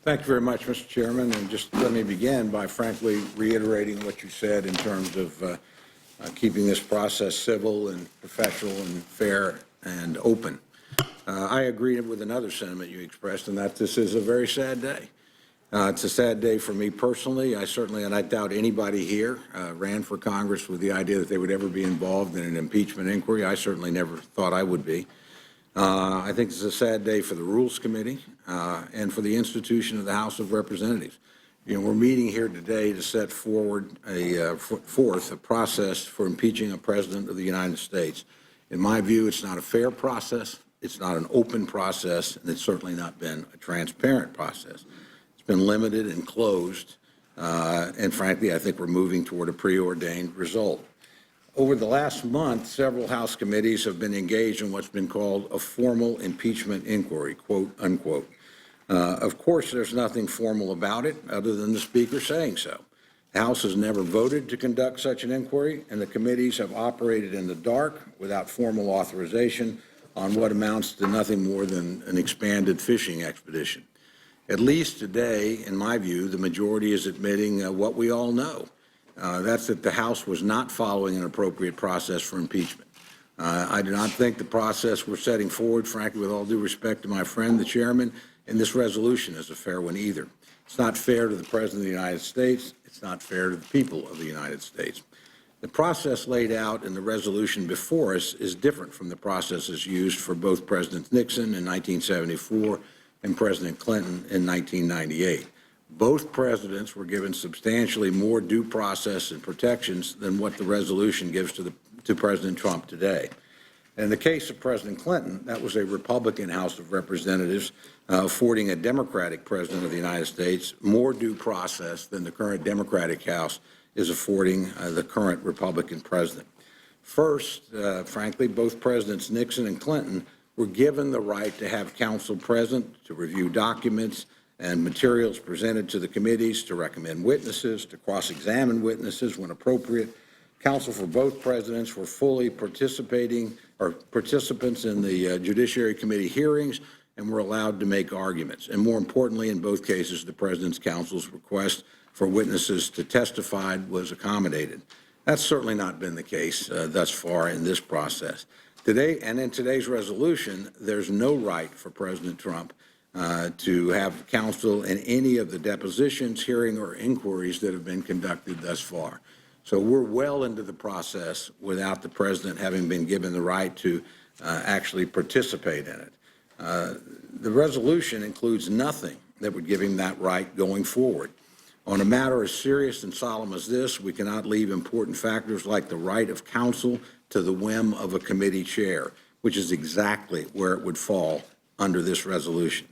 Thank you very much, Mr. Chairman. And just let me begin by frankly reiterating what you said in terms of keeping this process civil and professional and fair and open. I agree with another sentiment you expressed, and that this is a very sad day. It's a sad day for me personally. I certainly, and I doubt anybody here, ran for Congress with the idea that they would ever be involved in an impeachment inquiry. I certainly never thought I would be. I think it's a sad day for the Rules Committee and for the institution of the House of Representatives. You know, we're meeting here today to set forth a process for impeaching a president of the United States. In my view, it's not a fair process, it's not an open process, and it's certainly not been a transparent process. It's been limited and closed, and frankly, I think we're moving toward a preordained result. Over the last month, several House committees have been engaged in what's been called a formal impeachment inquiry, quote, unquote. Of course, there's nothing formal about it other than the Speaker saying so. The House has never voted to conduct such an inquiry, and the committees have operated in the dark without formal authorization on what amounts to nothing more than an expanded fishing expedition. At least today, in my view, the majority is admitting what we all know. That's that the House was not following an appropriate process for impeachment. I do not think the process we're setting forward, frankly, with all due respect to my friend, the chairman, in this resolution is a fair one either. It's not fair to the President of the United States. It's not fair to the people of the United States. The process laid out in the resolution before us is different from the processes used for both President Nixon in 1974 and President Clinton in 1998. Both presidents were given substantially more due process and protections than what the resolution gives to President Trump today. In the case of President Clinton, that was a Republican House of Representatives affording a Democratic President of the United States more due process than the current Democratic House is affording the current Republican president. First, frankly, both Presidents Nixon and Clinton were given the right to have counsel present to review documents and materials presented to the committees, to recommend witnesses, to cross-examine witnesses when appropriate. Counsel for both presidents were fully participants in the Judiciary Committee hearings and were allowed to make arguments. And more importantly, in both cases, the president's counsel's request for witnesses to testify was accommodated. That's certainly not been the case thus far in this process. Today, and in today's resolution, there's no right for President Trump to have counsel in any of the depositions, hearing, or inquiries that have been conducted thus far. So we're well into the process without the president having been given the right to actually participate in it. The resolution includes nothing that would give him that right going forward. On a matter as serious and solemn as this, we cannot leave important factors like the right of counsel to the whim of a committee chair, which is exactly where it would fall under this resolution.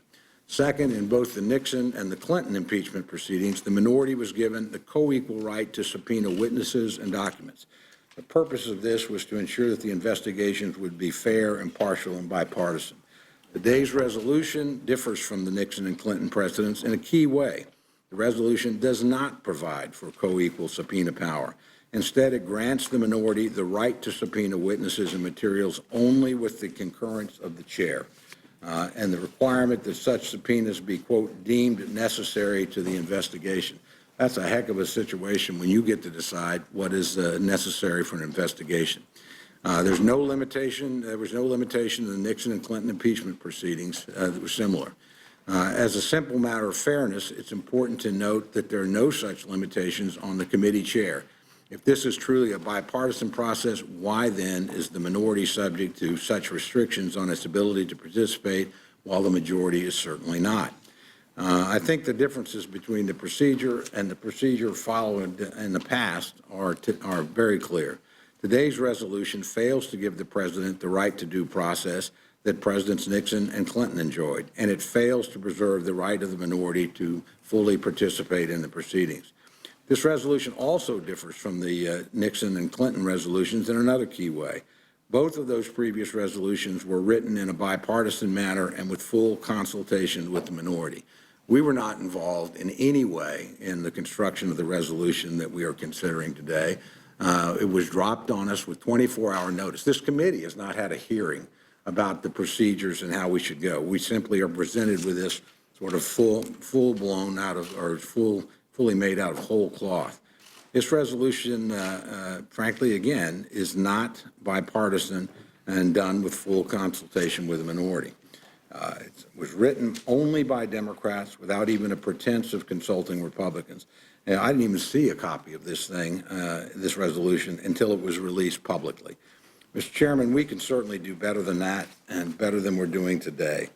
Second, in both the Nixon and the Clinton impeachment proceedings, the minority was given the co-equal right to subpoena witnesses and documents. The purpose of this was to ensure that the investigations would be fair, impartial, and bipartisan. Today's resolution differs from the Nixon and Clinton precedents in a key way. The resolution does not provide for co-equal subpoena power. Instead, it grants the minority the right to subpoena witnesses and materials only with the concurrence of the chair. And the requirement that such subpoenas be, quote, deemed necessary to the investigation. That's a heck of a situation when you get to decide what is necessary for an investigation. There was no limitation in the Nixon and Clinton impeachment proceedings that was similar. As a simple matter of fairness, it's important to note that there are no such limitations on the committee chair. If this is truly a bipartisan process, why then is the minority subject to such restrictions on its ability to participate while the majority is certainly not? I think the differences between the procedure and the procedure followed in the past are very clear. Today's resolution fails to give the president the right to due process that Presidents Nixon and Clinton enjoyed, and it fails to preserve the right of the minority to fully participate in the proceedings. This resolution also differs from the Nixon and Clinton resolutions in another key way. Both of those previous resolutions were written in a bipartisan manner and with full consultation with the minority. We were not involved in any way in the construction of the resolution that we are considering today. It was dropped on us with 24-hour notice. This committee has not had a hearing about the procedures and how we should go. We simply are presented with this sort of full blown out of, or fully made out of whole cloth. This resolution, frankly, again, is not bipartisan and done with full consultation with the minority. It was written only by Democrats without even a pretense of consulting Republicans. And I didn't even see a copy of this thing, this resolution, until it was released publicly. Mr. Chairman, we can certainly do better than that and better than we're doing today.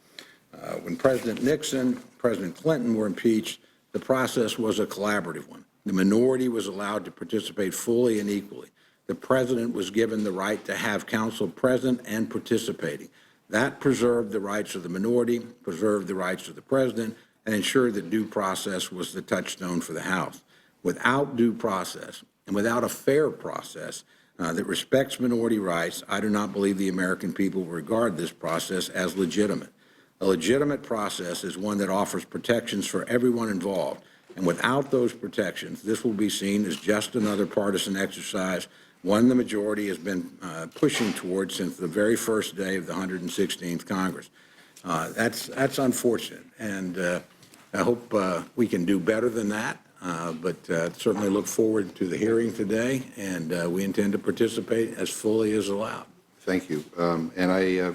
When President Nixon, President Clinton were impeached, the process was a collaborative one. The minority was allowed to participate fully and equally. The president was given the right to have counsel present and participating. That preserved the rights of the minority, preserved the rights of the president, and ensured that due process was the touchstone for the House. Without due process and without a fair process that respects minority rights, I do not believe the American people will regard this process as legitimate. A legitimate process is one that offers protections for everyone involved. And without those protections, this will be seen as just another partisan exercise, one the majority has been pushing towards since the very first day of the 116th Congress. That's unfortunate, and I hope we can do better than that, but certainly look forward to the hearing today, and we intend to participate as fully as allowed. Thank you. And I